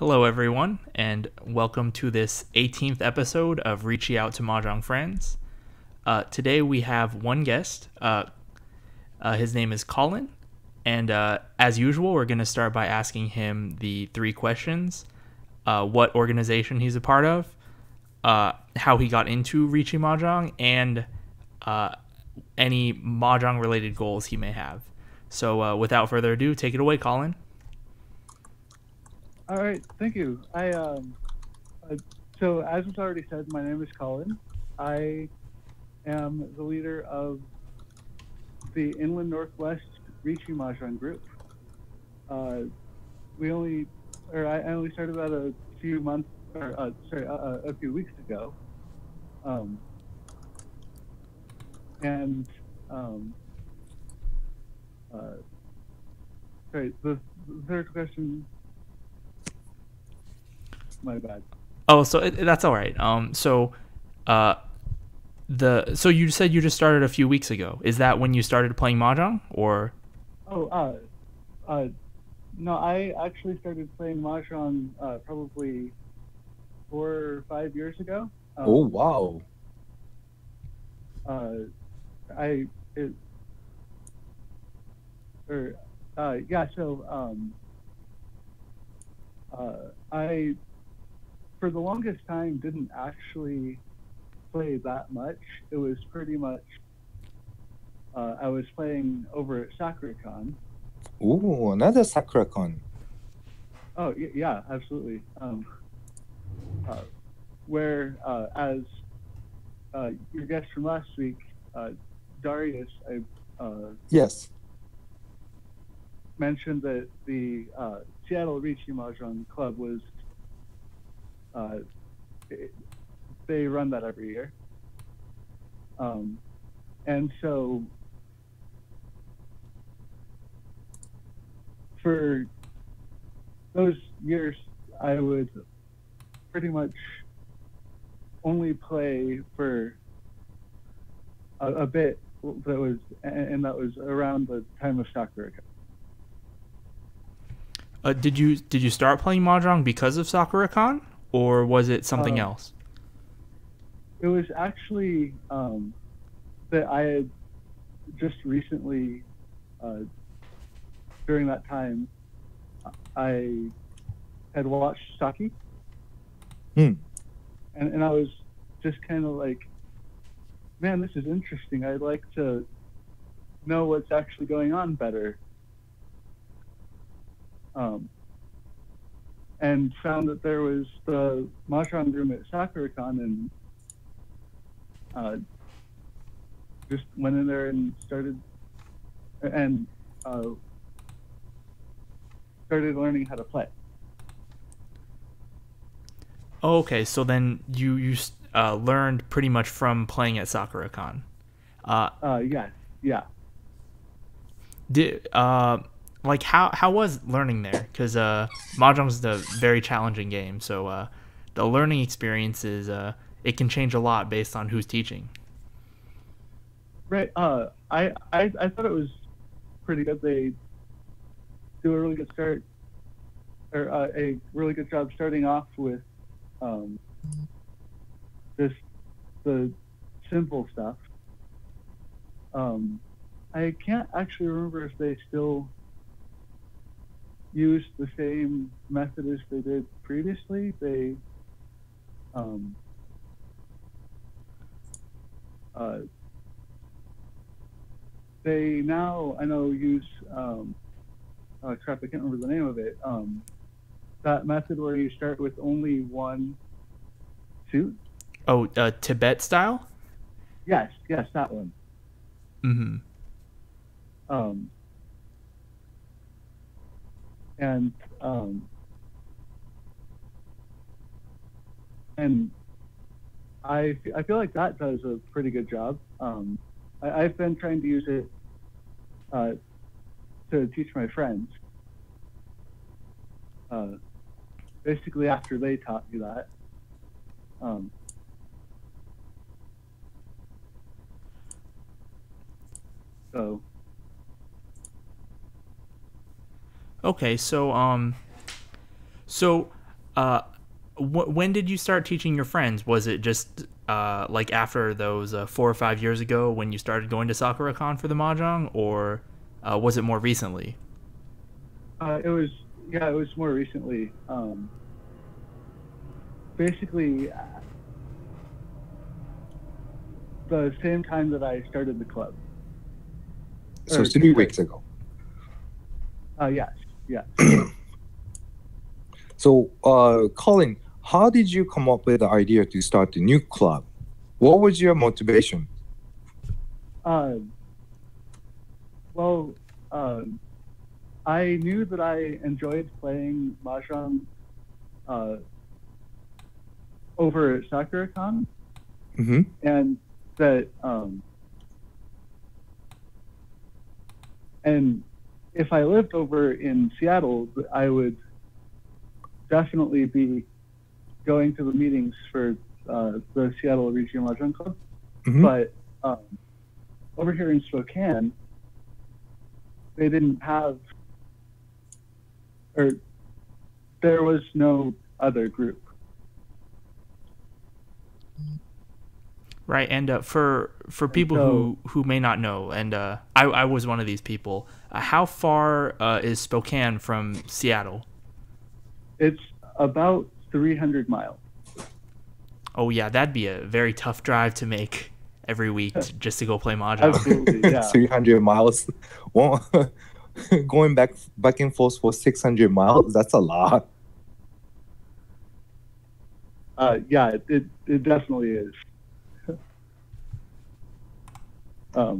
Hello, everyone, and welcome to this 18th episode of Riichi Out to Mahjong Friends. Today we have one guest. His name is Collin, and as usual, we're going to start by asking him the three questions: what organization he's a part of, how he got into Riichi Mahjong, and any Mahjong-related goals he may have. So, without further ado, take it away, Collin. All right, thank you. So as was already said, my name is Collin. I am the leader of the Inland Northwest Riichi Mahjong group. I only started that a few months, a few weeks ago. Sorry, the third question. My bad. Oh, so that's all right. So you said you just started a few weeks ago. Is that when you started playing mahjong, or? Oh, no, I actually started playing Mahjong probably 4 or 5 years ago. Oh, wow. I for the longest time didn't actually play that much. It was pretty much I was playing over at SakuraCon. Ooh, another SakuraCon. Oh yeah, absolutely. Where as your guest from last week, Darius, Yes. mentioned that the Seattle Riichi Mahjong Club was they run that every year, and so for those years I would pretty much only play for a bit that was around the time of Sakura. Did you start playing mahjong because of SakuraCon, or was it something else? It was actually that I had just recently, during that time, I had watched Saki, and I was just kind of like, man, this is interesting. I'd like to know what's actually going on better. And found that there was the Mahjong room at SakuraCon, and just went in there and started learning how to play. Oh, okay, so then you learned pretty much from playing at SakuraCon. Yeah. Did like how was learning there? Because mahjong is a very challenging game, so the learning experience is it can change a lot based on who's teaching. Right. I thought it was pretty good. They do a really good start, or a really good job starting off with just the simple stuff. I can't actually remember if they still use the same method as they did previously. They now, I know, use crap, I can't remember the name of it. That method where you start with only one suit. Oh, Tibet style? Yes, that one. Mm-hmm. And I feel like that does a pretty good job. I've been trying to use it to teach my friends. Basically, after they taught me that. So. Okay, so When did you start teaching your friends? Was it just like after those 4 or 5 years ago when you started going to SakuraCon for the Mahjong, or was it more recently? It was more recently. Basically, the same time that I started the club. So 3 weeks ago. Yes. So, Colin, how did you come up with the idea to start a new club? What was your motivation? I knew that I enjoyed playing Mahjong over at SakuraCon, and that and if I lived over in Seattle, I would definitely be going to the meetings for the Seattle Riichi Mahjong Club. But over here in Spokane, they didn't have, or there was no other group. Right, and for people who may not know, and I was one of these people, how far is Spokane from Seattle? It's about 300 miles. Oh yeah, that'd be a very tough drive to make every week just to go play Mahjong. Absolutely, yeah. 300 miles. Well, going back and forth for 600 miles, that's a lot. Yeah, it definitely is. But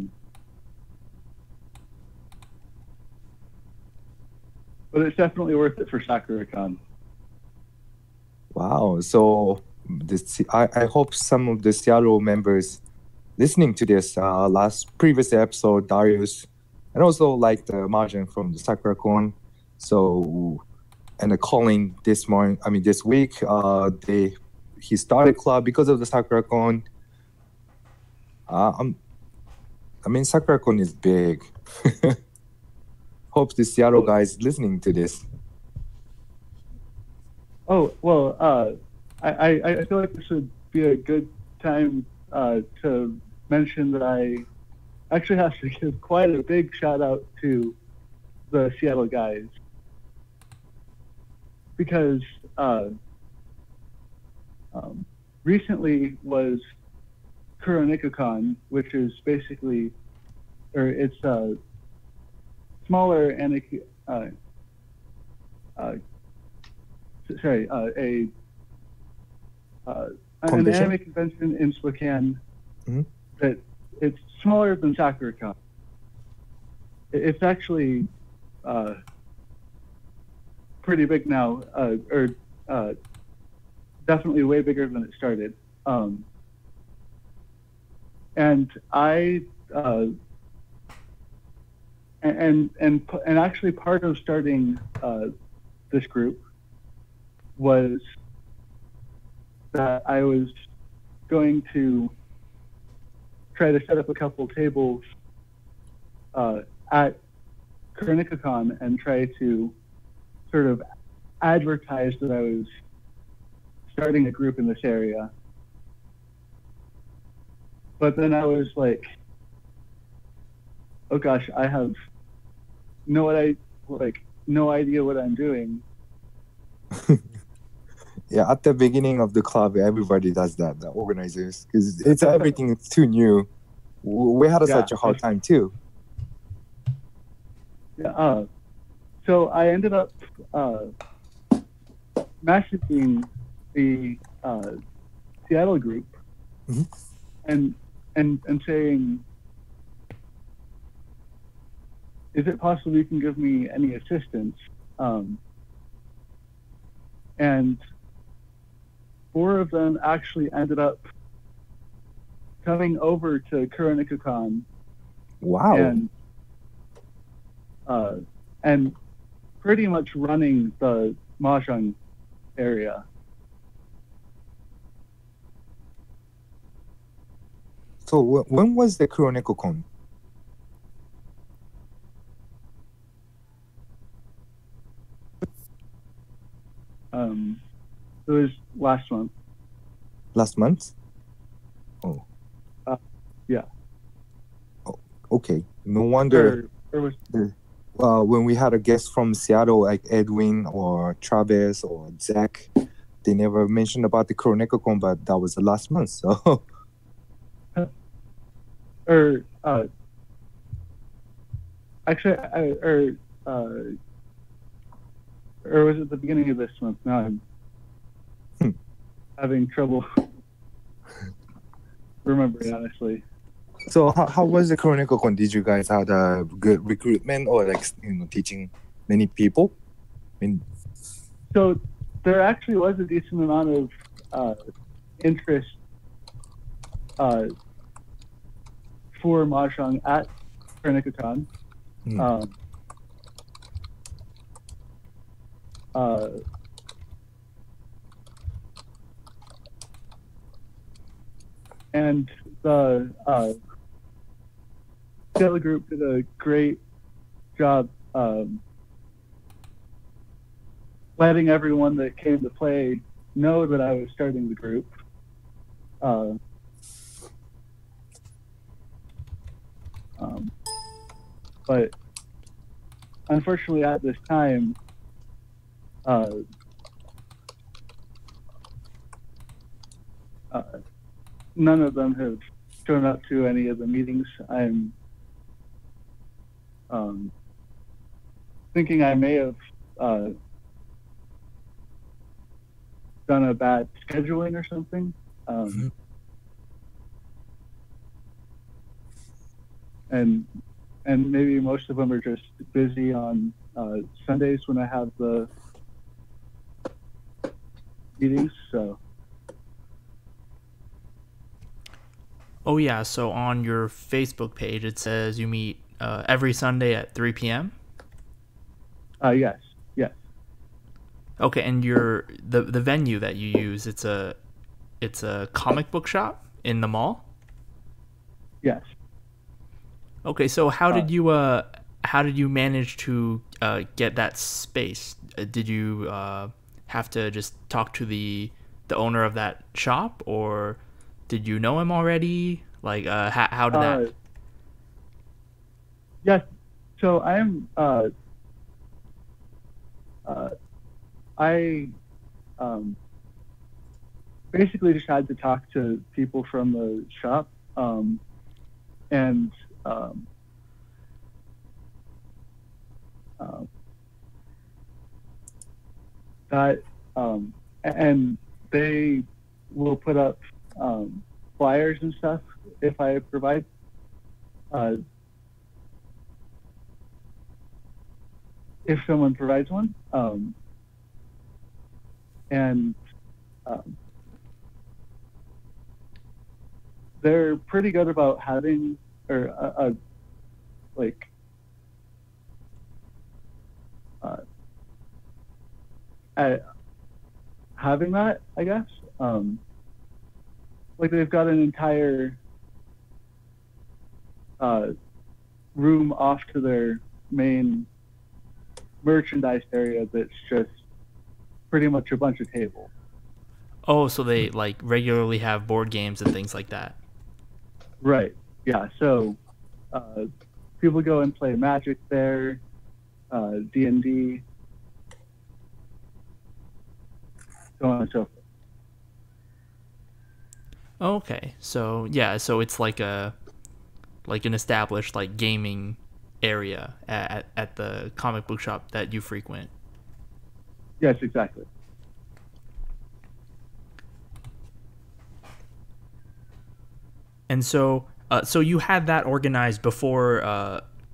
it's definitely worth it for SakuraCon. Wow. So I hope some of the Seattle members listening to this previous episode, Darius, and also like the Mahjong from the SakuraCon. So, and the Collin this week, he started club because of the SakuraCon. SakuraCon is big. Hope the Seattle guys listening to this. Oh, well, I feel like this would be a good time to mention that I actually have to give quite a big shout out to the Seattle guys, because recently was Kuronikocon, which is basically, or it's a smaller an anime convention in Spokane. That it's smaller than SakuraCon. It's actually pretty big now, or definitely way bigger than it started. And I and actually part of starting this group was that I was going to try to set up a couple tables at Kuronikocon and try to sort of advertise that I was starting a group in this area. But then I was like, oh gosh, I have no idea what I'm doing. Yeah, at the beginning of the club, everybody does that, the organizers, because it's everything is too new. We had such a hard time too. Yeah. So I ended up messaging the Seattle group and saying, is it possible you can give me any assistance? And 4 of them actually ended up coming over to Kuronikocon. Wow. And pretty much running the Mahjong area. So when was the Kuronikocon? It was last month. Last month? Oh, Yeah. okay. No wonder. Or was When we had a guest from Seattle, like Edwin or Travis or Zach, they never mentioned about the CoroNecoCon, but that was the last month. So, or actually, or was it the beginning of this month? Now I'm having trouble remembering, honestly. so how was the CoroNecoCon? Did you guys have a good recruitment or like teaching many people? I mean, So there actually was a decent amount of interest for Mahjong at CoroNecoCon. And the Stella group did a great job letting everyone that came to play know that I was starting the group. But unfortunately, at this time, none of them have shown up to any of the meetings. I'm thinking I may have done a bad scheduling or something. And maybe most of them are just busy on Sundays when I have the meetings. So. Oh yeah, so on your Facebook page it says you meet every Sunday at 3 p.m. Yes. Okay, and the venue that you use, it's a comic book shop in the mall? Yes. Okay, so how did you manage to get that space? Did you have to just talk to the owner of that shop, or did you know him already? Like, how did that? Yes. So I am. I basically just had to talk to people from the shop, and that and they will put up flyers and stuff if I provide. If someone provides one, and they're pretty good about having having that, I guess. Like they've got an entire room off to their main merchandise area that's just pretty much a bunch of tables. Oh, so they like regularly have board games and things like that. Right. Yeah. So people go and play Magic there, D&D, so on and so forth. Okay, so yeah, so it's like an established like gaming area at the comic book shop that you frequent. Yes, exactly. And so so you had that organized before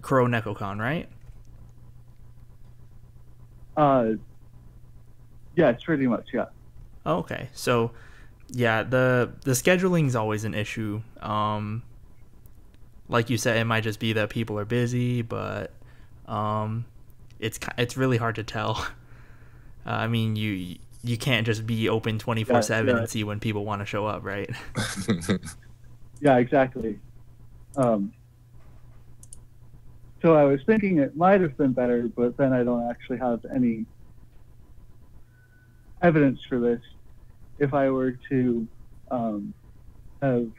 CoroNecoCon, right? Yes, pretty much, yeah. Okay, so yeah, the scheduling's always an issue. Like you said, it might just be that people are busy, but it's really hard to tell. I mean, you can't just be open 24/7 and see when people want to show up, right? Yeah, exactly. So I was thinking it might have been better, but then I don't actually have any evidence for this. if I were to have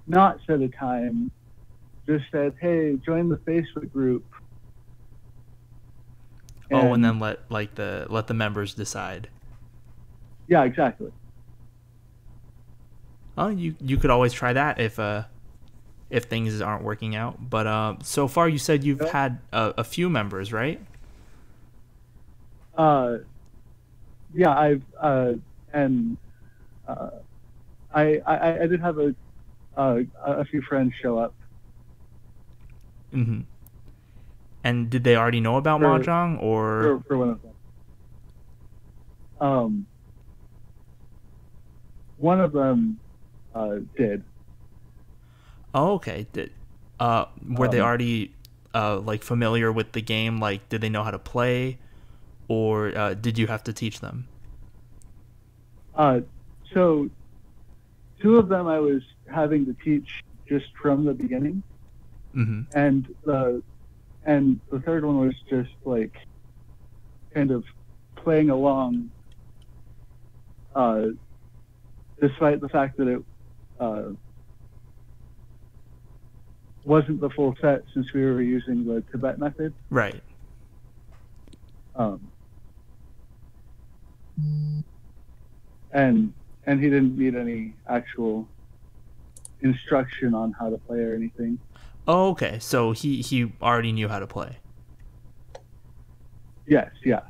not set a time, just said, "Hey, join the Facebook group." And then let the members decide. Yeah, exactly. Oh, you could always try that if things aren't working out. But so far you said you've had a few members, right? Yeah, I did have a few friends show up. Mm-hmm. And did they already know about Mahjong, or for one of them? One of them did. Oh, okay. Were they already like familiar with the game? Like, did they know how to play, or did you have to teach them? So two of them I was having to teach just from the beginning, mm-hmm. and the third one was just like kind of playing along, despite the fact that it wasn't the full set since we were using the Tibet method. Right. And he didn't need any actual instruction on how to play or anything. Oh, okay. So he already knew how to play. Yes, yeah.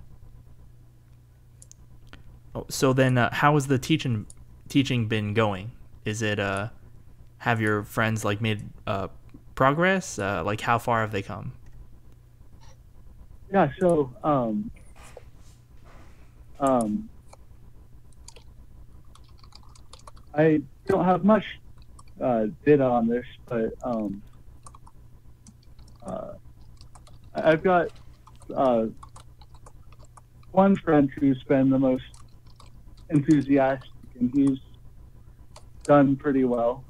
Oh, so then how has the teaching been going? Is it have your friends like made progress? Like, how far have they come? Yeah, so I don't have much data on this, but I've got one friend who's been the most enthusiastic, and he's done pretty well.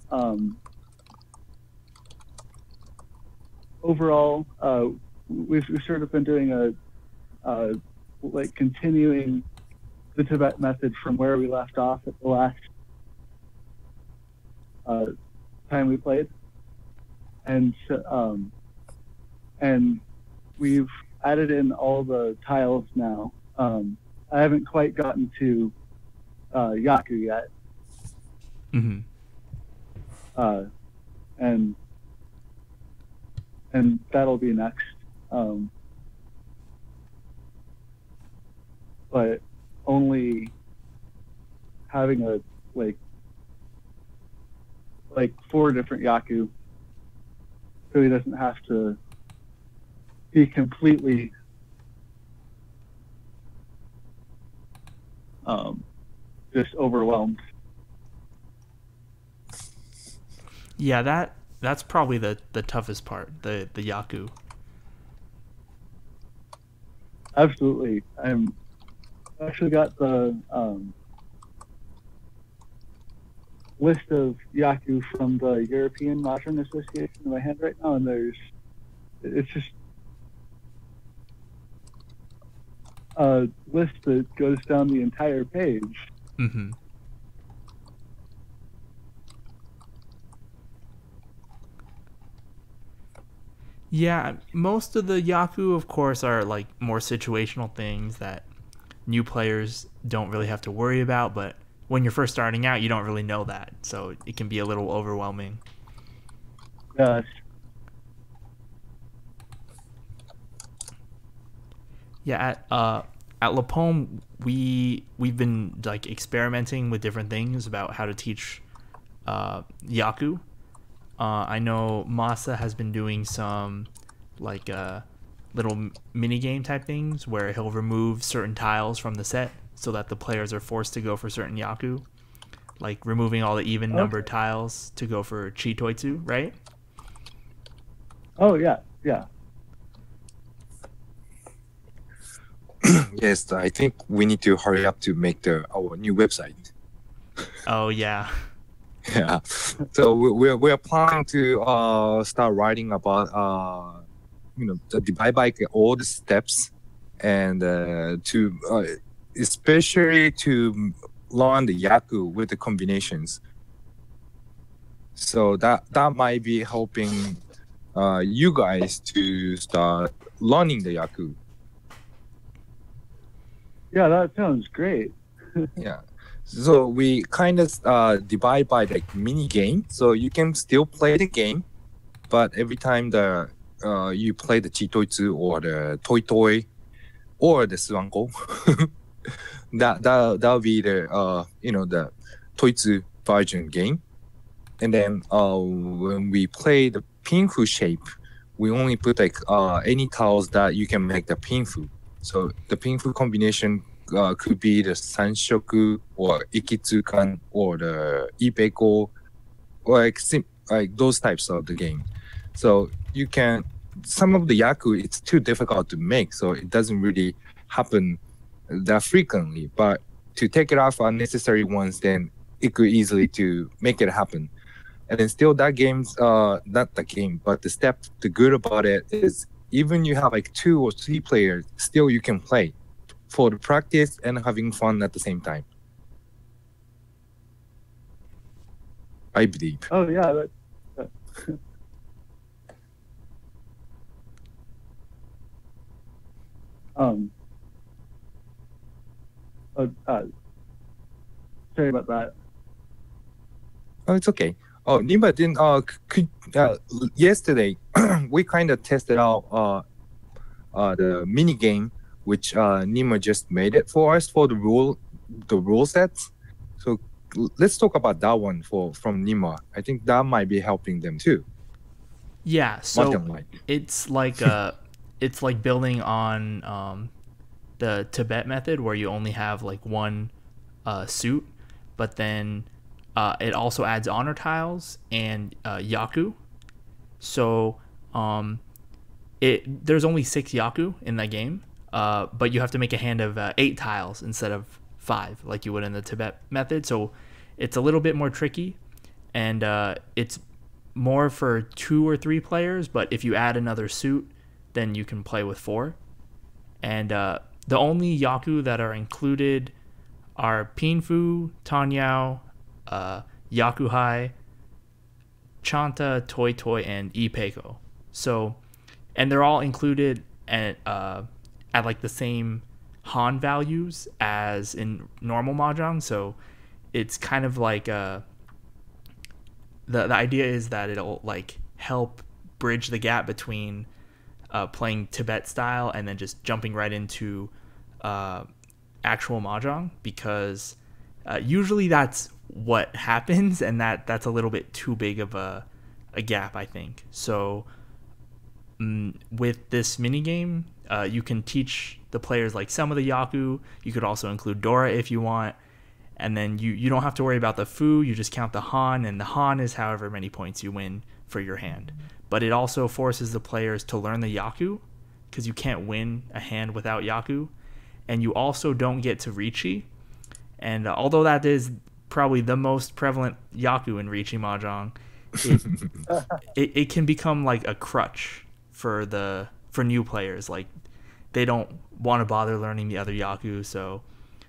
Overall, we've sort of been doing like continuing the Tibet method from where we left off at the last time we played, and we've added in all the tiles now. I haven't quite gotten to Yaku yet. Mm-hmm. And that'll be next. But only having a like 4 different Yaku, so he doesn't have to be completely just overwhelmed. Yeah, that's probably the toughest part, the Yaku. Absolutely. I'm actually got the list of Yaku from the European Mahjong Association in my hand right now, and it's just a list that goes down the entire page. Mm-hmm. Yeah, most of the Yaku, of course, are like more situational things that new players don't really have to worry about, but when you're first starting out, you don't really know that, so it can be a little overwhelming. Yes. Yeah, at LAPOM, we've been like experimenting with different things about how to teach Yaku. I know Masa has been doing some like little mini game type things where he'll remove certain tiles from the set so that the players are forced to go for certain Yaku, like removing all the even numbered tiles to go for Chitoitsu, right? Oh yeah, yeah. Yes, I think we need to hurry up to make our new website. Oh yeah. Yeah, so we're planning to start writing about the divide by all the steps, and to especially to learn the yaku with the combinations. So that might be helping you guys to start learning the yaku. Yeah, that sounds great. Yeah. So we kind of divide by like mini game. So you can still play the game, but every time you play the chitoitsu or the toi toi or the suanko, that'll be the the toitsu version game. And then when we play the pinfu shape, we only put like any tiles that you can make the pinfu. So the pinfu combination could be the sanshoku or ikitsukan or the ipeko or like those types of the game. So you can, some of the yaku, it's too difficult to make, so it doesn't really happen that frequently. But to take it off unnecessary ones, then it could easily to make it happen. And then still that game's not the game, but the good about it is even you have like 2 or 3 players, still you can play for the practice and having fun at the same time, I believe. Oh yeah, sorry about that. Oh, it's okay. Oh, Nima, then yesterday we kind of tested out the mini game, which Nima just made it for us for the rule sets. So let's talk about that one from Nima. I think that might be helping them too. Yeah, so it's like it's like building on the Tibet method where you only have like one suit, but then it also adds honor tiles and yaku. So there's only 6 yaku in that game, but you have to make a hand of 8 tiles instead of 5 like you would in the Tibet method. So it's a little bit more tricky, and it's more for 2 or 3 players, but if you add another suit, then you can play with 4. And the only yaku that are included are Pinfu, Tanyao, Yakuhai, Chanta, Toi Toi, and Ipeko. So, and they're all included at like the same Han values as in normal Mahjong. So it's kind of like the idea is that it'll like help bridge the gap between playing Tibet style and then just jumping right into actual Mahjong, because usually that's what happens, and that's a little bit too big of a gap, I think. So with this mini game, you can teach the players like some of the yaku. You could also include Dora if you want, and then you don't have to worry about the fu. You just count the Han, and the Han is however many points you win for your hand. But it also forces the players to learn the yaku, because you can't win a hand without yaku. And you also don't get to Riichi. And although that is probably the most prevalent yaku in Riichi Mahjong, it can become like a crutch for new players. Like, they don't want to bother learning the other yaku, so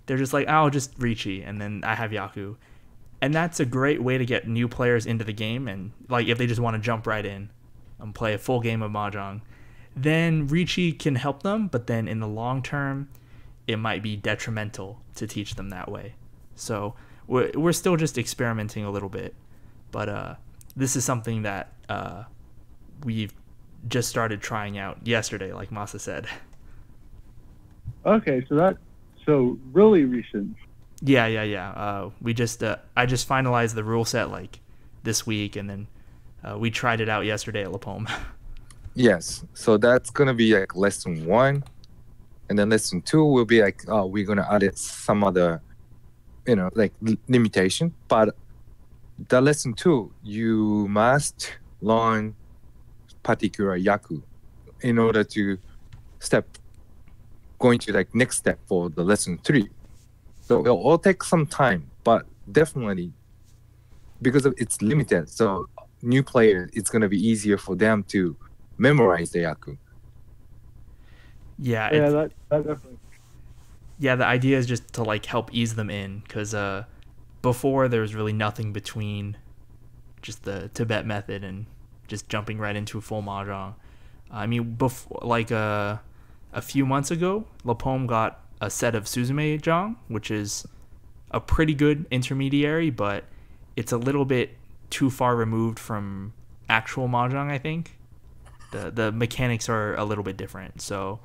they're just like, I'll just Riichi, and then I have yaku. And that's a great way to get new players into the game. And like, if they just want to jump right in and play a full game of Mahjong, then Riichi can help them. But then in the long term, it might be detrimental to teach them that way. So we're still just experimenting a little bit, but this is something that we've just started trying out yesterday, like Masa said. Okay, so really recent. Yeah. We just I just finalized the rule set like this week, and then we tried it out yesterday at LAPOM. Yes, so that's gonna be like lesson 1, and then lesson 2 will be like we're gonna add some other, like limitation. But the lesson 2, you must learn particular yaku in order to going to like next step for the lesson 3. So it'll all take some time, but definitely because it's limited, so new players, it's gonna be easier for them to memorize the yaku. Yeah, that definitely. Yeah, the idea is just to like help ease them in, because before there was really nothing between just the Tibet method and just jumping right into full mahjong. I mean, before like a few months ago, LAPOM got a set of Suzume Jong, which is a pretty good intermediary, but it's a little bit too far removed from actual mahjong. I think the mechanics are a little bit different, so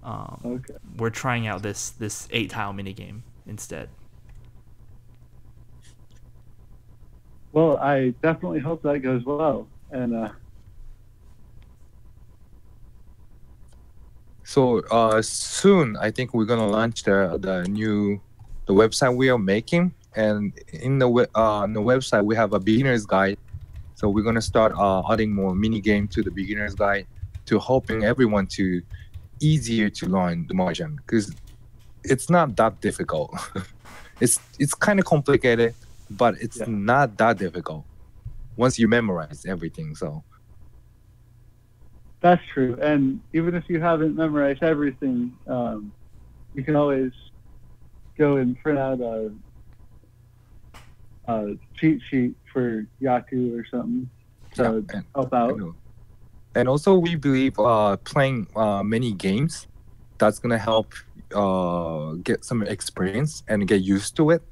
Okay. we're trying out this 8-tile minigame instead. Well, I definitely hope that goes well. And So soon, I think we're gonna launch the website we are making, and in on the website we have a beginner's guide. So we're gonna start adding more mini game to the beginner's guide to helping everyone to easier to learn the mahjong, because it's not that difficult. it's kind of complicated, but it's not that difficult once you memorize everything. So that's true. And even if you haven't memorized everything, you can always go and print out a cheat sheet for Yaku or something to help out. And also, we believe playing many games, that's gonna help get some experience and get used to it.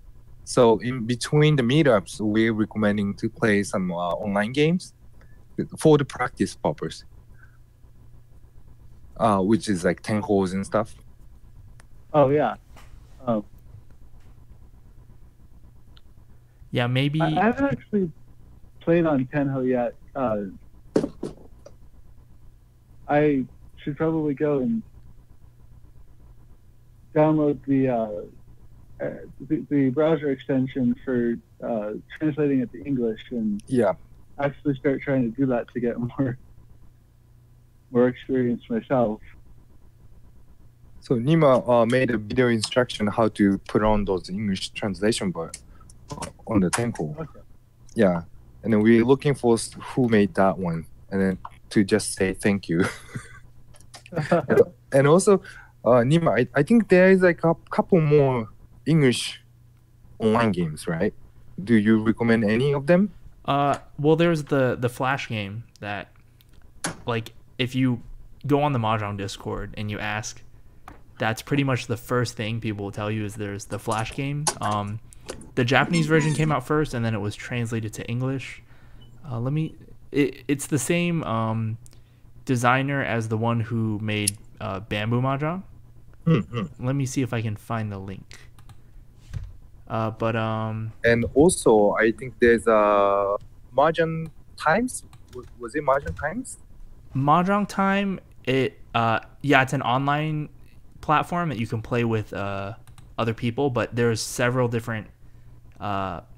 So in between the meetups, we're recommending to play some online games for the practice purpose, which is like Tenhos and stuff. Oh yeah. Yeah, maybe. I haven't actually played on Tenho yet. I should probably go and download the browser extension for translating it to English and actually start trying to do that to get more experience myself. So Nima made a video instruction how to put on those English translation but on the Tenko. Okay. Yeah, and then we're looking for who made that one, and then to just say thank you. And also, Nima, I think there is like a couple more English online games, right? Do you recommend any of them? Well, there's the Flash game that, like, if you go on the Mahjong Discord and you ask, that's pretty much the first thing people will tell you is there's the Flash game. The Japanese version came out first, and then it was translated to English. It's the same designer as the one who made Bamboo Mahjong. Let me see if I can find the link. And also, I think there's Mahjong Times. Was it Mahjong Times? Mahjong Time. It's an online platform that you can play with other people, but there's several different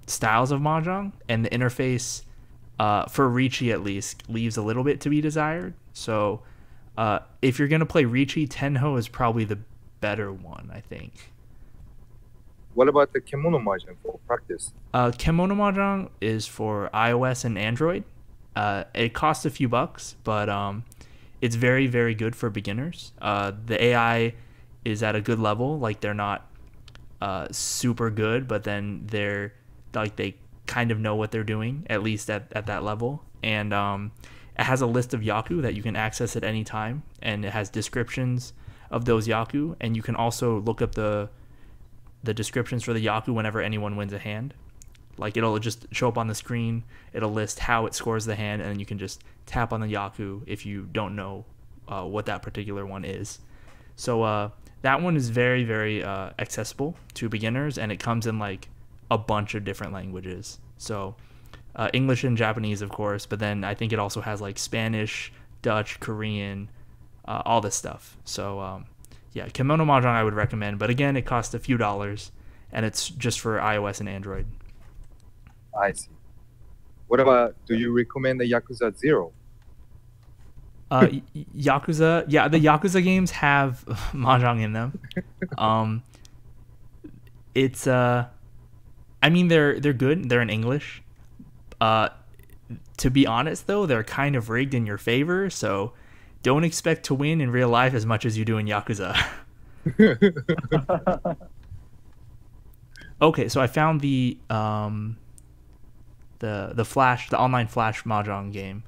styles of Mahjong, and the interface for Riichi at least leaves a little bit to be desired. So if you're gonna play Riichi, Tenho is probably the better one, I think. What about the Kemono Mahjong for practice? Kemono Mahjong is for iOS and Android. It costs a few bucks, but it's very, very good for beginners. The AI is at a good level. Like, they're not super good, but then they're like, they kind of know what they're doing, at least at that level. And it has a list of Yaku that you can access at any time, and it has descriptions of those Yaku, and you can also look up the descriptions for the Yaku whenever anyone wins a hand. Like, it'll just show up on the screen, it'll list how it scores the hand, and then you can just tap on the Yaku if you don't know what that particular one is. So that one is very, very accessible to beginners, and it comes in like a bunch of different languages. So English and Japanese, of course, but then I think it also has like Spanish, Dutch, Korean, all this stuff. So Kemono Mahjong I would recommend, but again, it costs a few dollars, and it's just for iOS and Android. I see. What about, do you recommend the Yakuza 0? Yakuza, the Yakuza games have Mahjong in them. It's I mean, they're good. They're in English. To be honest, though, they're kind of rigged in your favor, so don't expect to win in real life as much as you do in Yakuza. Okay, so I found the Flash, the online Flash Mahjong game.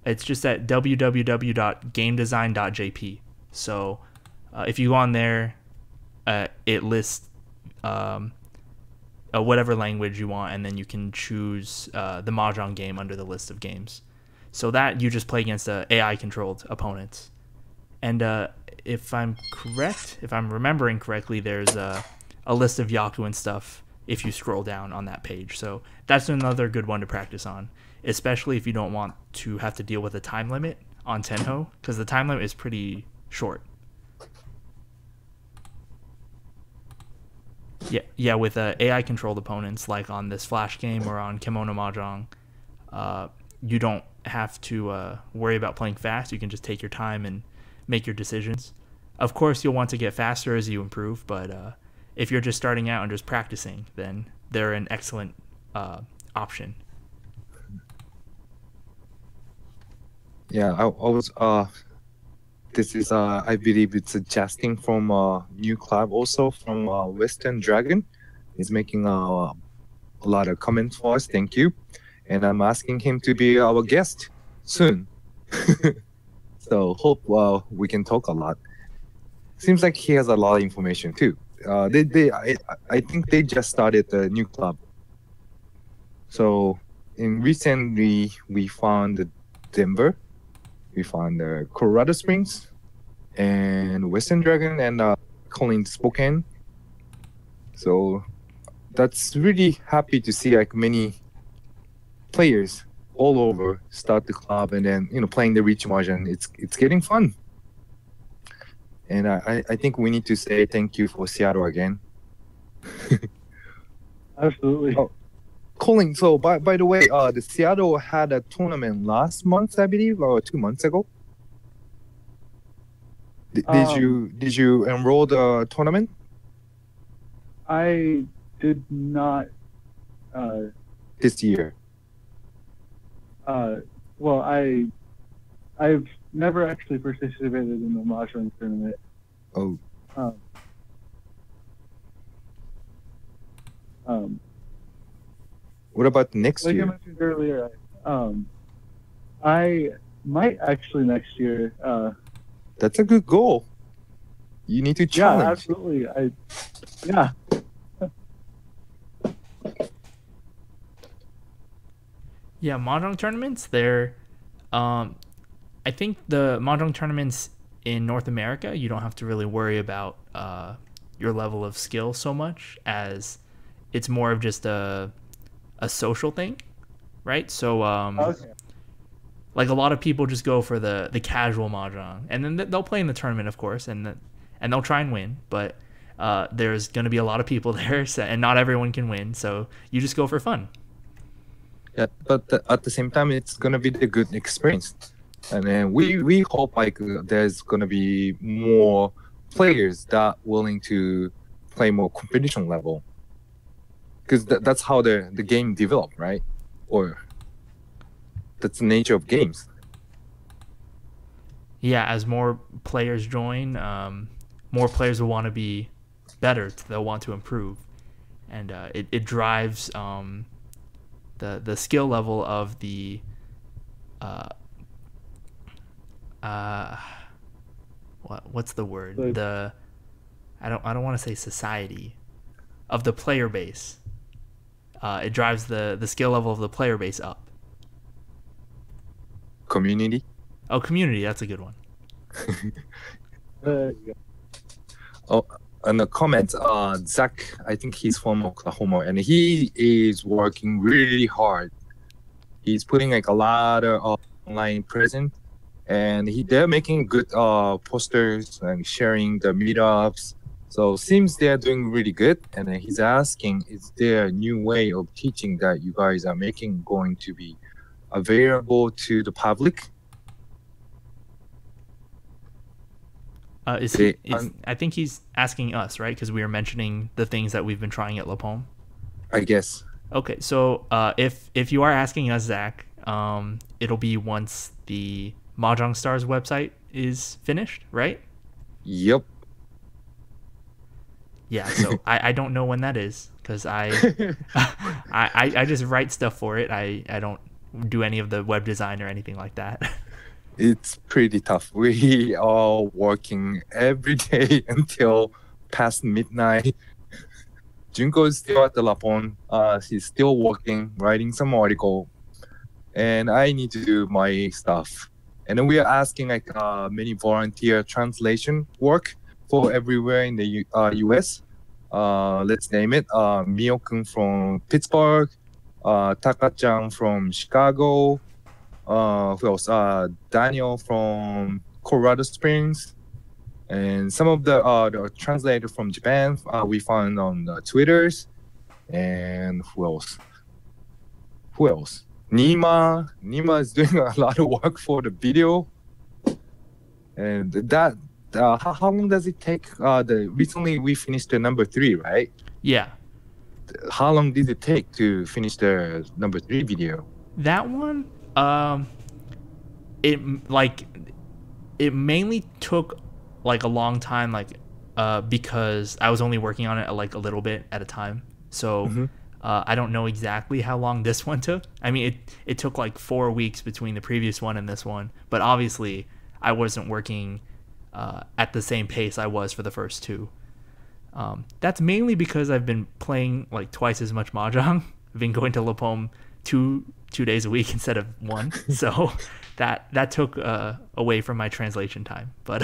It's just at www.gamedesign.jp. So if you go on there, it lists whatever language you want, and then you can choose the Mahjong game under the list of games. So that you just play against AI controlled opponents. And if I'm correct, if I'm remembering correctly, there's a list of Yaku and stuff if you scroll down on that page. So that's another good one to practice on, especially if you don't want to have to deal with a time limit on Tenho, because the time limit is pretty short. Yeah, with AI controlled opponents like on this Flash game or on Kimono Mahjong, you don't have to worry about playing fast. You can just take your time and make your decisions. Of course, you'll want to get faster as you improve, but if you're just starting out and just practicing, then they're an excellent option. Yeah, I was this is I believe it's a Justin from new club also from Western Dragon. He's making a lot of comments for us. Thank you, and I'm asking him to be our guest soon. So hope we can talk a lot. Seems like he has a lot of information too. I think they just started a new club. So recently we found Denver, we found Colorado Springs, and Western Dragon, and Collin Spokane. So that's really happy to see like many players all over start the club, and then playing the Riichi Mahjong. It's getting fun. And I think we need to say thank you for Seattle again. Absolutely. Oh, Collin, so by the way, the Seattle had a tournament last month, I believe, or 2 months ago. Did you enroll the tournament? I did not. This year. Well, I've never actually participated in the Mahjong tournament. Oh. What about next like year? I mentioned earlier, I might actually next year. That's a good goal. You need to challenge. Yeah, absolutely. Yeah. Yeah, Mahjong tournaments, they're I think the Mahjong tournaments in North America, you don't have to really worry about your level of skill so much, as it's more of just a social thing, right? So Okay. like a lot of people just go for the casual Mahjong, and then they'll play in the tournament, of course, and they'll try and win, but there's going to be a lot of people there, and not everyone can win, so you just go for fun. Yeah, but at the same time, it's gonna be the good experience, and then we hope like there's gonna be more players that willing to play more competition level, because that's how the game developed, right? Or that's the nature of games. Yeah, as more players join, more players will want to be better. They'll want to improve, and it drives the skill level of the what's the word? The I don't want to say society of the player base. It drives the skill level of the player base up. Community. Oh, community. That's a good one. Yeah. Oh, and the comments, Zach, I think he's from Oklahoma, and he is working really hard. He's putting like a lot of online presence, and they're making good posters and sharing the meetups. So seems they're doing really good. And then he's asking, is there a new way of teaching that you guys are making going to be available to the public? I think he's asking us, right? Because we were mentioning the things that we've been trying at LAPOM. I guess. Okay, so if you are asking us, Zach, it'll be once the Mahjong Stars website is finished, right? Yep. Yeah, so I don't know when that is because I just write stuff for it. I don't do any of the web design or anything like that. It's pretty tough. We are working every day until past midnight. Junko is still at the LAPOM. He's still working, writing some article, and I need to do my stuff. And then we are asking like many volunteer translation work for everywhere in the U.S. Let's name it. Mio-kun from Pittsburgh, Taka-chan from Chicago. Who else? Daniel from Colorado Springs, and some of the translator from Japan we found on the Twitters. And who else? Nima is doing a lot of work for the video. And that how long does it take? Recently we finished the number 3, right? Yeah. How long did it take to finish the number 3 video? That one, it mainly took like a long time, because I was only working on it like a little bit at a time. So I don't know exactly how long this one took. I mean, it took like 4 weeks between the previous one and this one, but obviously I wasn't working at the same pace I was for the first 2. That's mainly because I've been playing like twice as much Mahjong. I've been going to LAPOM 2 days a week instead of 1, so that took away from my translation time. But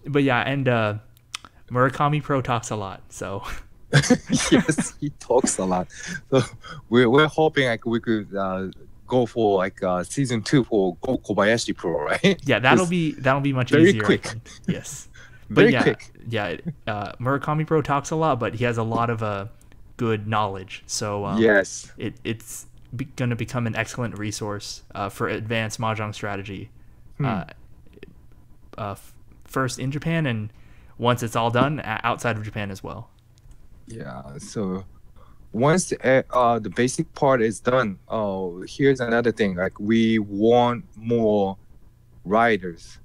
but yeah, and Murakami Pro talks a lot, so yes, he talks a lot. So we're hoping like we could go for like season 2 for Kobayashi Pro, right? Yeah, that'll be much very easier. Quick. I think. Yes, very but quick. Yeah. Murakami Pro talks a lot, but he has a lot of good knowledge. So yes, it's going to become an excellent resource for advanced Mahjong strategy. First in Japan, and once it's all done, outside of Japan as well. Yeah. So once the basic part is done, here's another thing. Like we want more writers,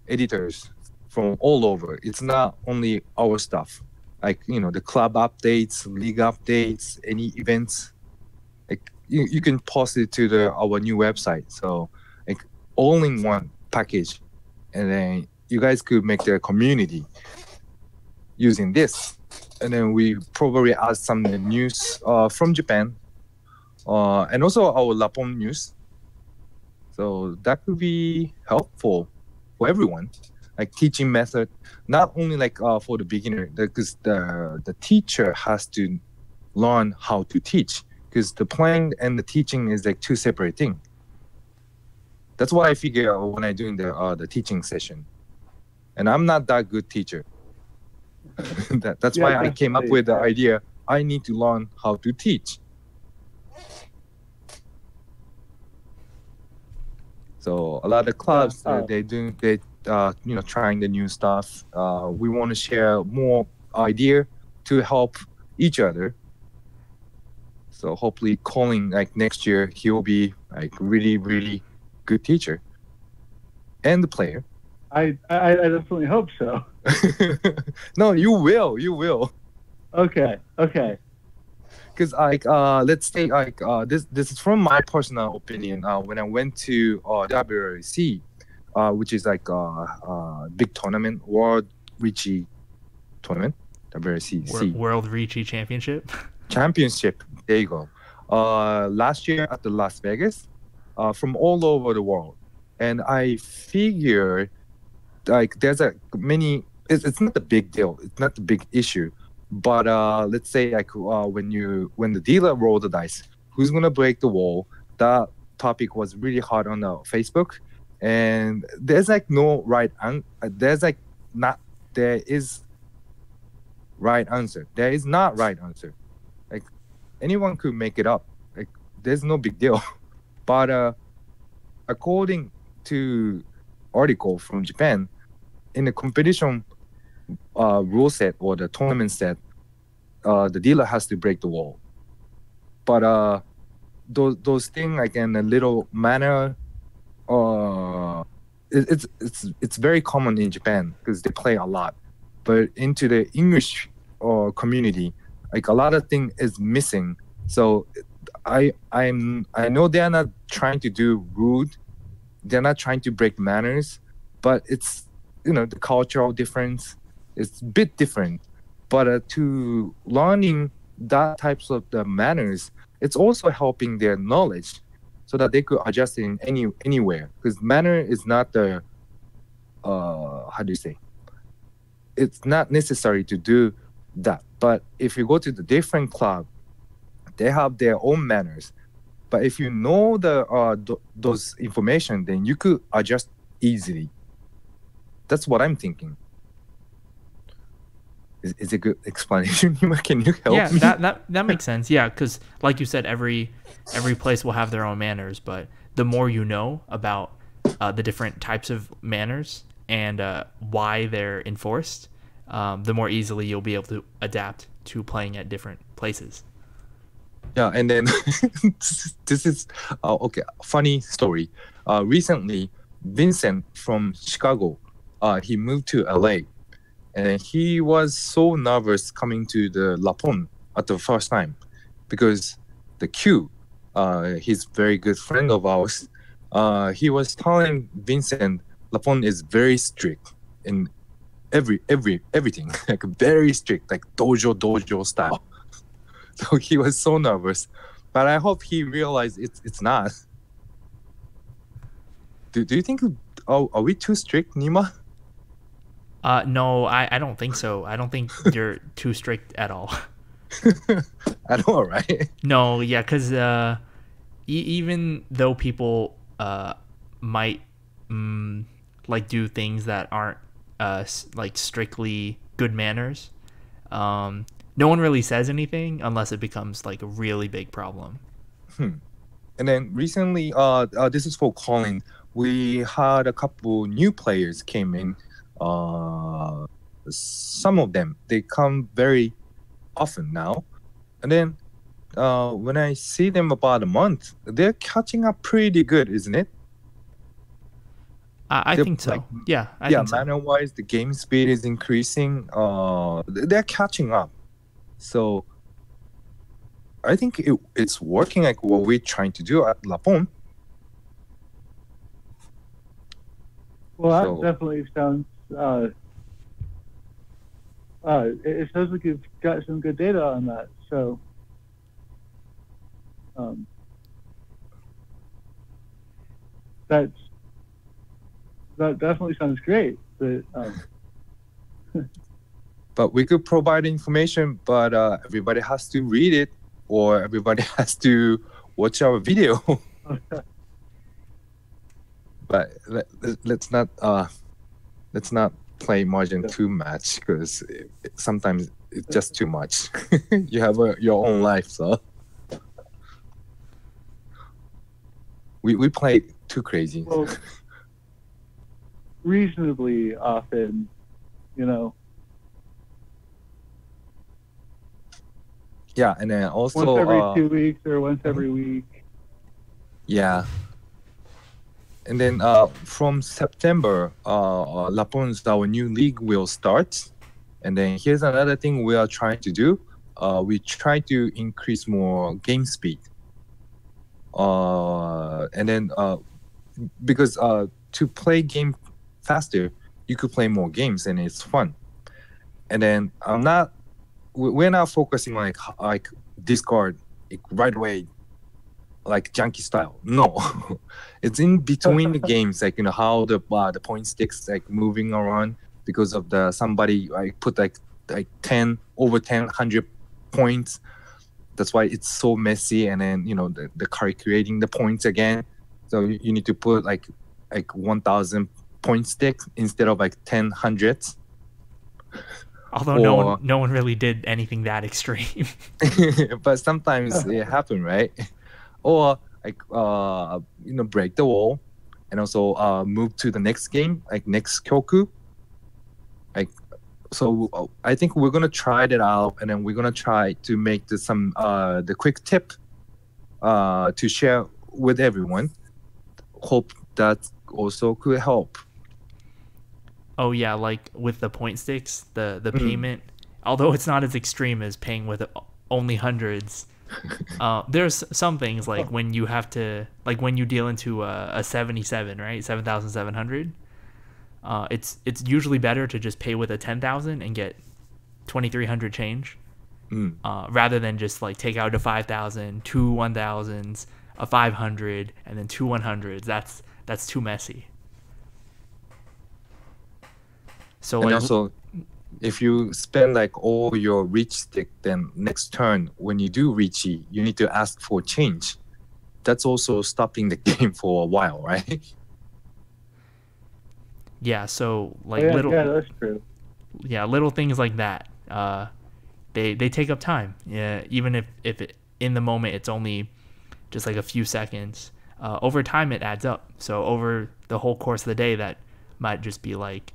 editors from all over. It's not only our stuff. Like, the club updates, league updates, any events. Like you can post it to our new website. So like all in one package, and then you guys could make the community using this. And then we probably add some news from Japan, and also our LAPOM news. So that could be helpful for everyone. Like teaching method, not only like for the beginner, because the teacher has to learn how to teach, because the playing and the teaching is like 2 separate things. That's what I figure when I'm doing the teaching session, and I'm not that good teacher. That's why I came up with the idea. I need to learn how to teach. So a lot of clubs they trying the new stuff. We want to share more idea to help each other. So hopefully Collin, like next year, he will be like really, really good teacher and the player. I definitely hope so. No, you will. Okay. Because let's say this is from my personal opinion. When I went to WRC, which is like a big tournament, World Riichi tournament, WRC World Riichi Championship. There you go. Last year at the Las Vegas, from all over the world, and I figured like there's it's not a big deal, it's not a big issue, but let's say like when the dealer rolled the dice, who's gonna break the wall? That topic was really hard on Facebook, and there's like no right there is right answer. There is not right answer. Like anyone could make it up. Like there's no big deal. But according to article from Japan, in the competition rule set or the tournament set, the dealer has to break the wall. But those things like in a little manner, it's very common in Japan because they play a lot. but into the English community, like a lot of thing is missing. So I know they're not trying to do rude, they're not trying to break manners, but it's, you know, the cultural difference is a bit different. But to learning that types of the manners, it's also helping their knowledge so that they could adjust in anywhere, because manner is not the how do you say, it's not necessary to do that. But if you go to the different club, they have their own manners. But if you know the those information, then you could adjust easily. That's what I'm thinking. Is a good explanation? Can you help Yeah, me? that makes sense. Yeah, because like you said, every place will have their own manners, but the more you know about the different types of manners and why they're enforced, the more easily you'll be able to adapt to playing at different places. Yeah, and then this is okay. Funny story. Recently, Vincent from Chicago, he moved to LA, and he was so nervous coming to the LAPOM at the first time, because the Q, he's very good friend of ours. He was telling Vincent LAPOM is very strict in everything, like very strict, like dojo style. So he was so nervous, but I hope he realized it's not. Do you think are we too strict, Nima? No, I don't think so. I don't think you're too strict at all. I know, right? No, yeah, because even though people might like do things that aren't like strictly good manners, no one really says anything unless it becomes like a really big problem. And then recently, this is for Collin. We had a couple new players came in. Some of them, they come very often now. And then when I see them about a month, they're catching up pretty good, isn't it? I think so. Like, yeah, I yeah, think so. manner-wise, the game speed is increasing. They're catching up. So I think it's working like what we're trying to do at LAPOM. Well, that definitely sounds. It sounds like you've got some good data on that. So, that definitely sounds great. But we could provide information, but everybody has to read it, or everybody has to watch our video. But let's not play Mahjong too much, because sometimes it's just too much. You have your own life, so we play too crazy. Well, reasonably often, you know. Yeah, and then also once every 2 weeks or once every week. Yeah. And then from September, LAPOM's our new league will start. And then here's another thing we are trying to do. We try to increase more game speed. And then because to play game faster, you could play more games and it's fun. And then we're not focusing on like discard right away, like junkie style. No, it's in between the games, like, you know, how the point sticks like moving around because of the somebody like put like 10 over 100 points. That's why it's so messy. And then, you know, the calculating the points again. So you need to put like 1,000 point sticks instead of like 10 hundreds. Although no one really did anything that extreme. But sometimes it happen, right? Or like you know, break the wall, and also move to the next game, like next Kyoku. Like, so I think we're gonna try that out, and then we're gonna try to make the quick tip to share with everyone. Hope that also could help. Oh yeah, like with the point sticks, the Mm. payment, although it's not as extreme as paying with only hundreds. There's some things like when you have to, like when you deal into a 77, right? 7,700. It's usually better to just pay with a 10,000 and get 2,300 change, Mm. rather than just like take out a 5,000, two 1,000s, a 500, and then two 100s. That's too messy. So And like, also, if you spend like all your reach stick, then next turn when you do Riichi, you need to ask for change. That's also stopping the game for a while, right? yeah, so like Yeah, little, yeah, that's true. yeah, little things like that. They take up time. Yeah, even if in the moment it's only just like a few seconds. Over time it adds up. So over the whole course of the day, that might just be like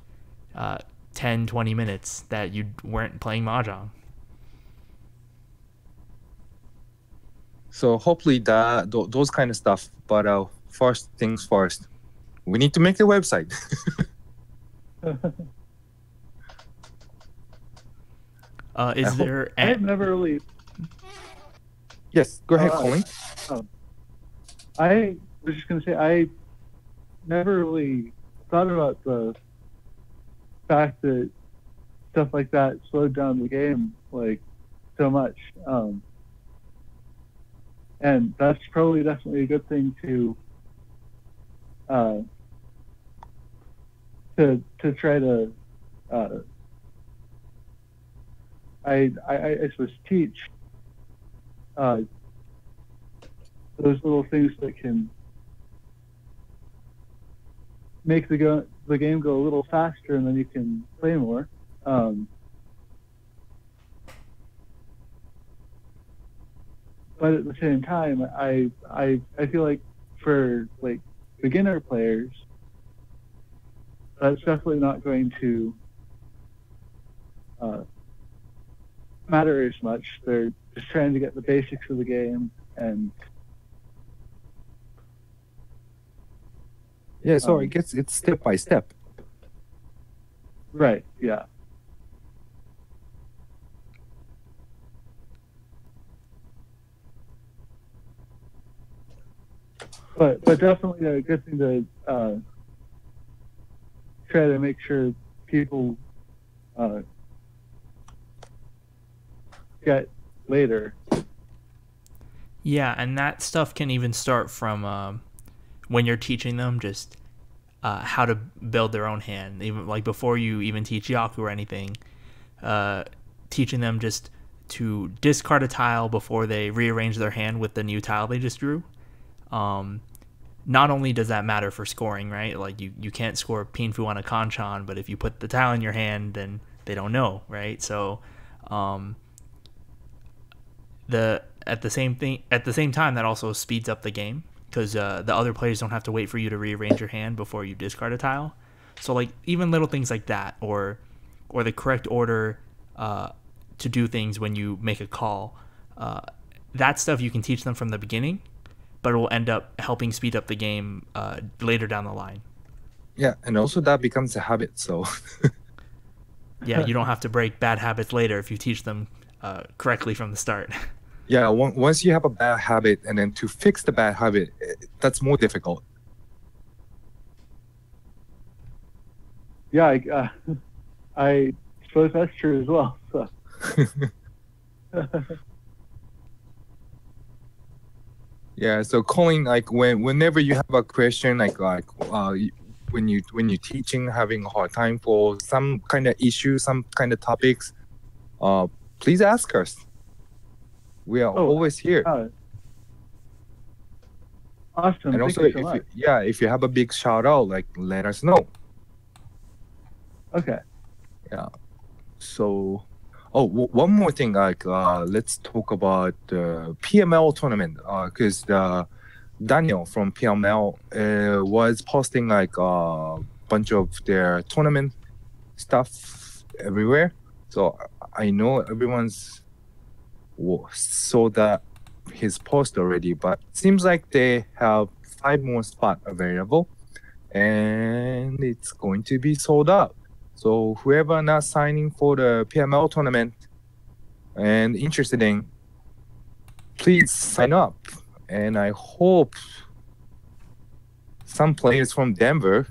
10, 20 minutes that you weren't playing Mahjong. So hopefully those kind of stuff. But first things first, we need to make a website. Is hope- there? I've never really. Yes, go ahead, Uh, Collin. I was just gonna say I never really thought about the fact that stuff like that slowed down the game like so much, and that's probably definitely a good thing to try to I suppose teach those little things that can make the game go a little faster, and then you can play more. But at the same time, I feel like for like beginner players, that's definitely not going to matter as much. They're just trying to get the basics of the game, and Yeah, so I guess it's step by step. right, yeah. But definitely a good thing to try to make sure people get later. Yeah, and that stuff can even start from when you're teaching them just how to build their own hand. Even like before you even teach Yaku or anything, teaching them just to discard a tile before they rearrange their hand with the new tile they just drew. Not only does that matter for scoring, right? Like you can't score Pinfu on a Kanchan, but if you put the tile in your hand, then they don't know, right? So at the same time that also speeds up the game, because the other players don't have to wait for you to rearrange your hand before you discard a tile. So like even little things like that, or the correct order to do things when you make a call, that stuff you can teach them from the beginning, but it will end up helping speed up the game later down the line. Yeah, and also that becomes a habit. So Yeah, you don't have to break bad habits later if you teach them correctly from the start. yeah, once you have a bad habit, and then to fix the bad habit, that's more difficult. Yeah, I suppose that's true as well. So. Yeah, so Collin, like whenever you have a question, when you're teaching, having a hard time for some kind of issue, some kind of topics, please ask us. We are always here. Awesome. And Thank also, you so much. if you have a big shout out, like let us know. Okay. Yeah. So, one more thing. Like, let's talk about the PML tournament. Because Daniel from PML was posting like a bunch of their tournament stuff everywhere. So I know everyone's saw that his post already, but it seems like they have 5 more spots available, and it's going to be sold out. So whoever not signing for the PML tournament and interested in, please sign up. And I hope some players from Denver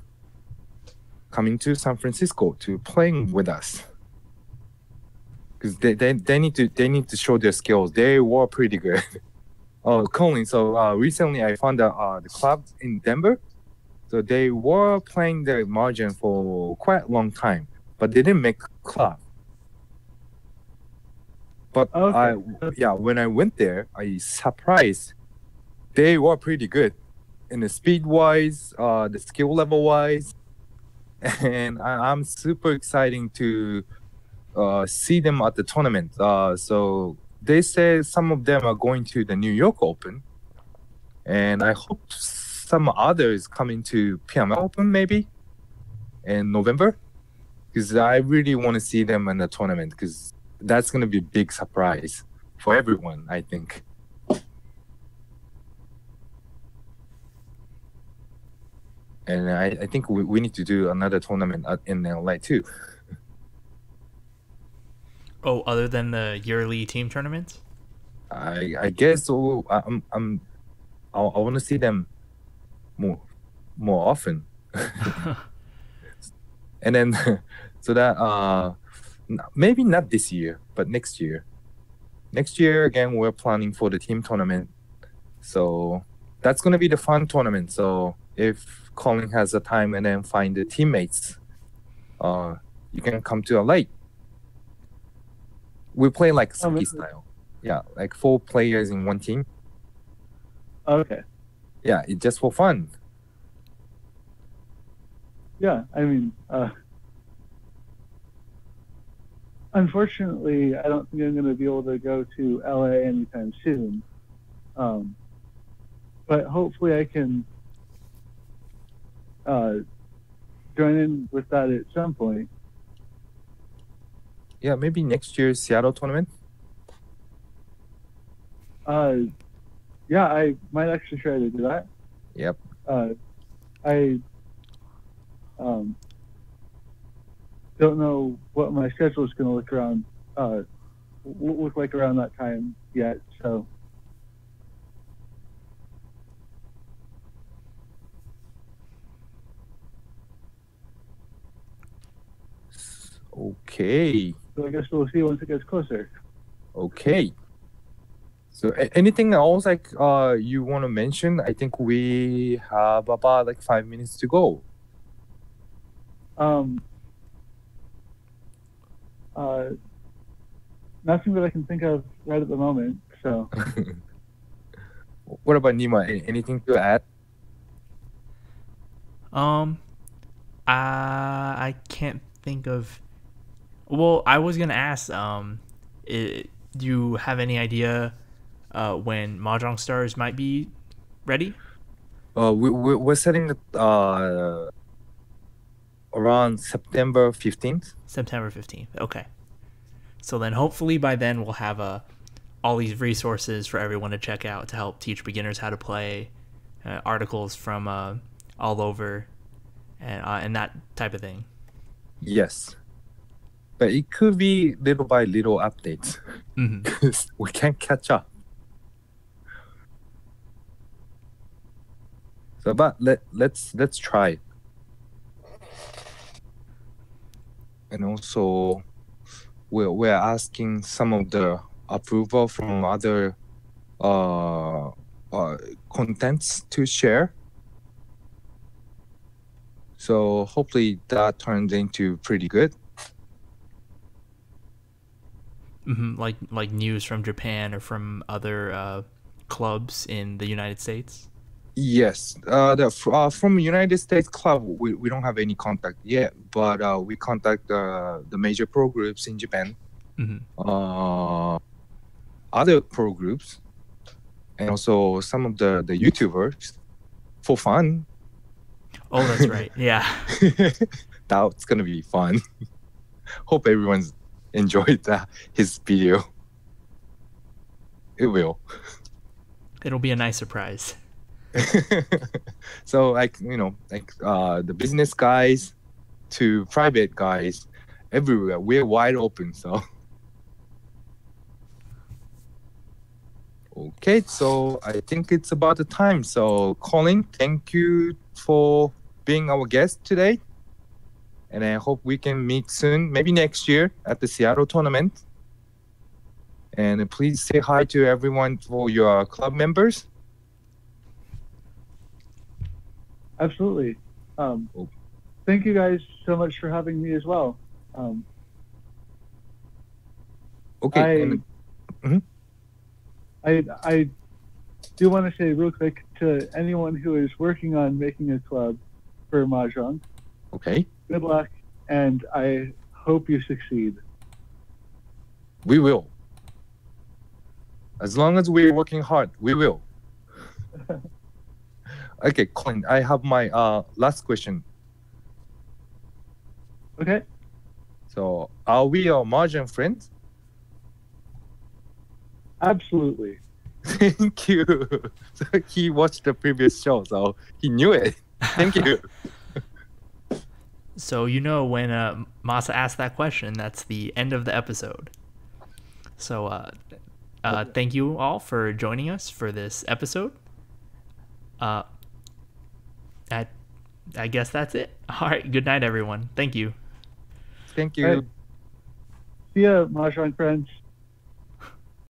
coming to San Francisco to playing with us. Because they need to show their skills. They were pretty good. Oh, Collin. So recently I found the club in Denver. So they were playing the Mahjong for quite a long time, but they didn't make club. But when I went there, I surprised. They were pretty good in the speed wise, the skill level wise, and I'm super excited to see them at the tournament. So they say some of them are going to the New York Open, and I hope some others coming to PML Open maybe in November, because I really want to see them in the tournament, because that's going to be a big surprise for everyone, I think. And I think we need to do another tournament in LA too. Oh, other than the yearly team tournaments? I guess so. I want to see them more often. And then so that maybe not this year, but next year. Next year again, we're planning for the team tournament. So that's gonna be the fun tournament. So if Collin has the time and then find the teammates, you can come to LA. We play like ski style. Yeah, like 4 players in one team. Okay. Yeah, it's just for fun. Yeah, I mean, unfortunately, I don't think I'm going to be able to go to LA anytime soon. But hopefully I can join in with that at some point. Yeah, maybe next year's Seattle tournament. Yeah, I might actually try to do that. Yep. I don't know what my schedule is going to look like around that time yet. So. Okay. So I guess we'll see once it gets closer. Okay. So anything else like you want to mention? I think we have about like 5 minutes to go. Nothing that I can think of right at the moment. So. What about Nima? Anything to add? I can't think of. Well, I was gonna ask. Do you have any idea when Mahjong Stars might be ready? We're setting the around September 15th. September 15th. Okay. So then hopefully by then we'll have all these resources for everyone to check out to help teach beginners how to play, articles from all over, and that type of thing. Yes. But it could be little by little updates. Because we can't catch up. So, but let's try. And also, we're asking some of the approval from other contents to share. So hopefully that turns into pretty good. Like news from Japan or from other clubs in the United States. Yes, from United States club, we don't have any contact yet, but we contact the major pro groups in Japan, other pro groups, and also some of the YouTubers for fun. Oh, that's right. Yeah. That's gonna be fun. Hope everyone's enjoyed his video. It will. It'll be a nice surprise. So the business guys, to private guys everywhere. We're wide open, so. Okay, so I think it's about the time. So, Collin, thank you for being our guest today. And I hope we can meet soon, maybe next year at the Seattle tournament. And please say hi to everyone for your club members. Absolutely. Thank you guys so much for having me as well. Okay. I do want to say real quick to anyone who is working on making a club for Mahjong, Okay. good luck, and I hope you succeed. We will. As long as we're working hard, we will. Okay, Collin, I have my last question. Okay. So, are we a Mahjong friends? Absolutely. Thank you. So he watched the previous show, so he knew it. Thank you. So when Masa asked that question, that's the end of the episode. So thank you all for joining us for this episode. I guess that's it. All right. Good night, everyone. Thank you. Thank you. All right. See ya, Mahjong friends.